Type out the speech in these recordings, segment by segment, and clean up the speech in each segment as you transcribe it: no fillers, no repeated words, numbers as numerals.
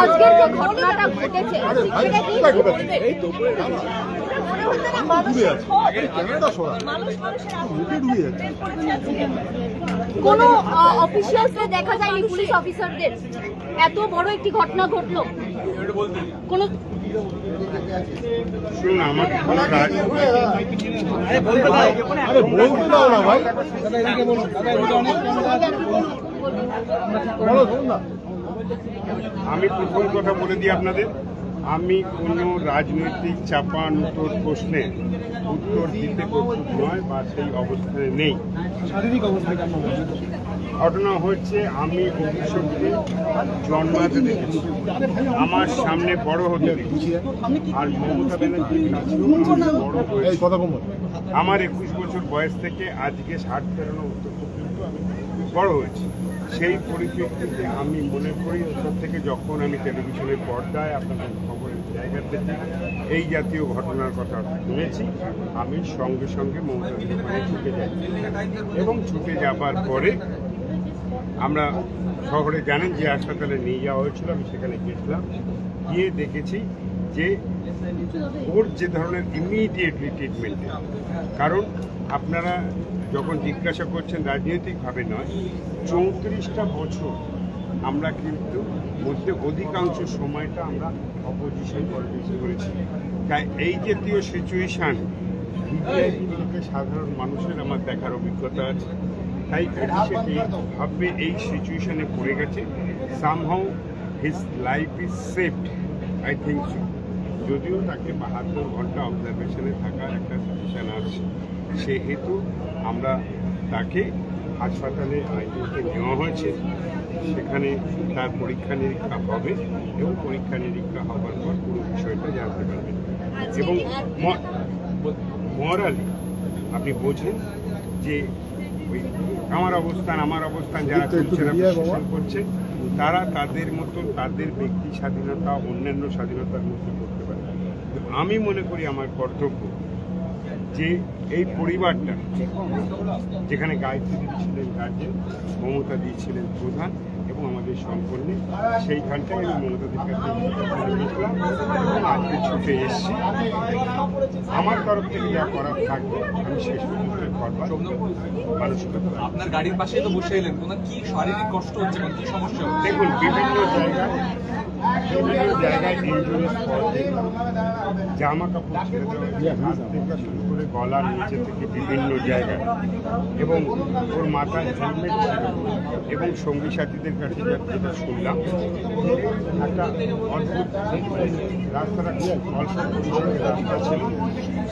আজকের যে ঘটনাটা ঘটেছে কোন অফিসিয়ালসে দেখা যায়নি, পুলিশ অফিসারদের। এত বড় একটি ঘটনা ঘটলো, কোন শুনুন, আমার আমি প্রথম কথা বলে দিই আপনাদের, আমি কোনো রাজনৈতিক চাপানোতর প্রশ্নে উত্তর দিতে প্রস্তুত নয় বা সেই অবস্থানে নেই। শারীরিক অবস্থা কেমন? ঘটনা হচ্ছে, আমি ভবিষ্যতে জন্মাতে দেখেছি, আমার সামনে বড় হতে দেখেছি, আর মমতা ব্যানার্জির কাছেও বড় হয়েছে। আমার 21 বছর বয়স থেকে আজকে 60 পেরোনো উত্তর পর্যন্ত আমি বড় হয়েছি। সেই পরিপ্রেক্ষিতে আমি মনে করি, ওপর থেকে যখন আমি টেলিভিশনের পর্দায় আপনাদের খবরের জায়গা থেকে এই জাতীয় ঘটনার কথা শুনেছি, আমি সঙ্গে সঙ্গে মমতাদের ওখানে ছুটে যাই এবং ছুটে যাবার পরে আমরা শহরে জানেন যে হাসপাতালে নিয়ে যাওয়া হয়েছিল, আমি সেখানে গেছিলাম, গিয়ে দেখেছি যে ওর যে ধরনের ইমিডিয়েটলি ট্রিটমেন্ট, কারণ আপনারা যখন জিজ্ঞাসা করছেন রাজনৈতিকভাবে নয়, 34টা বছর আমরা কিন্তু মধ্যে অধিকাংশ সময়টা আমরা অপোজিশন পলিটিক্স করেছি। তাই এই জাতীয় সিচুয়েশান ভিভিআইপি সাধারণ মানুষের আমার দেখার অভিজ্ঞতা আছে। তাই ভাববে এই সিচুয়েশনে পড়ে গেছে, somehow his life is saved, I think so. যদিও তাকে 72 ঘন্টা অবজারভেশনে থাকার একটা সিচুয়েশান আছে, সেহেতু আমরা তাকে হাসপাতালে আইজিতে নেওয়া হয়েছে। সেখানে তার পরীক্ষা নিরীক্ষা হবে এবং পরীক্ষা নিরীক্ষা হওয়ার পর পুরো বিষয়টা জানতে পারবেন। এবং মরালি আপনি বোঝেন যে ওই আমার অবস্থান যারা বিশ্লেষণ করছে, তারা তাদের মতন তাদের ব্যক্তি স্বাধীনতা অন্যান্য স্বাধীনতার মধ্যে করতে পারে। আমি মনে করি আমার কর্তব্য যে এই পরিবারটা, যেখানে গায়ত্রী দিদি ছিলেন গার্জেন, মমতা দি ছিলেন প্রধান এবং আমাদের সম্পন্নে, সেইখানটায় আমি মমতাদির কাছে গেছিলাম এবং আজকে ছুটে এসেছি। আমার তরফ থেকে যা করার থাকবে আমি শেষ পর্যন্ত করবার মানসিকতা। আপনার গাড়ির পাশে তো বসে এলেন, ওনার কি শারীরিক কষ্ট হচ্ছে, কি সমস্যা হচ্ছে? দেখুন, বিভিন্ন জায়গায় ইনজুরির পরে জামা কাপড় ছেড়ে দেওয়া, হাত থেকে শুরু করে গলার নিচে থেকে বিভিন্ন জায়গায়, এবং ওর মাথায় হেলমেট ছিল, এবং সঙ্গী সাথীদের কাছে যেটা শুনলাম একটা অদ্ভুত রাস্তাটা খুব অল্প পরিসরের রাস্তা ছিল,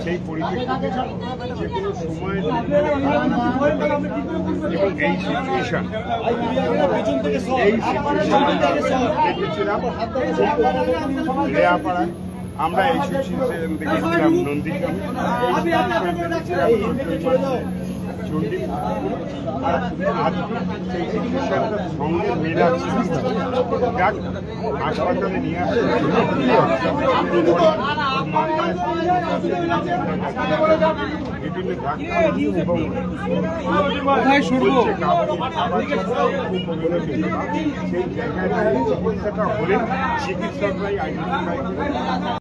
সেই পরিপ্রেক্ষিতে যে কোনো সময় এবং এই সিচুয়েশন দেখেছিলাম রেয়াপাড়ায়, আমরা এই সিচুয়েশন দেখেছিলাম নন্দীগ্রামে, চণ্ডী, আর আজকে সেই সিচুয়েশনটা সঙ্গে মেলাচ্ছি। যাক, হাসপাতালে নিয়ে আসছে বিভিন্ন ডাক্তার এবং সেই জায়গায় চিকিৎসাটা হলে চিকিৎসকরাই আইডেন্টিফাই করে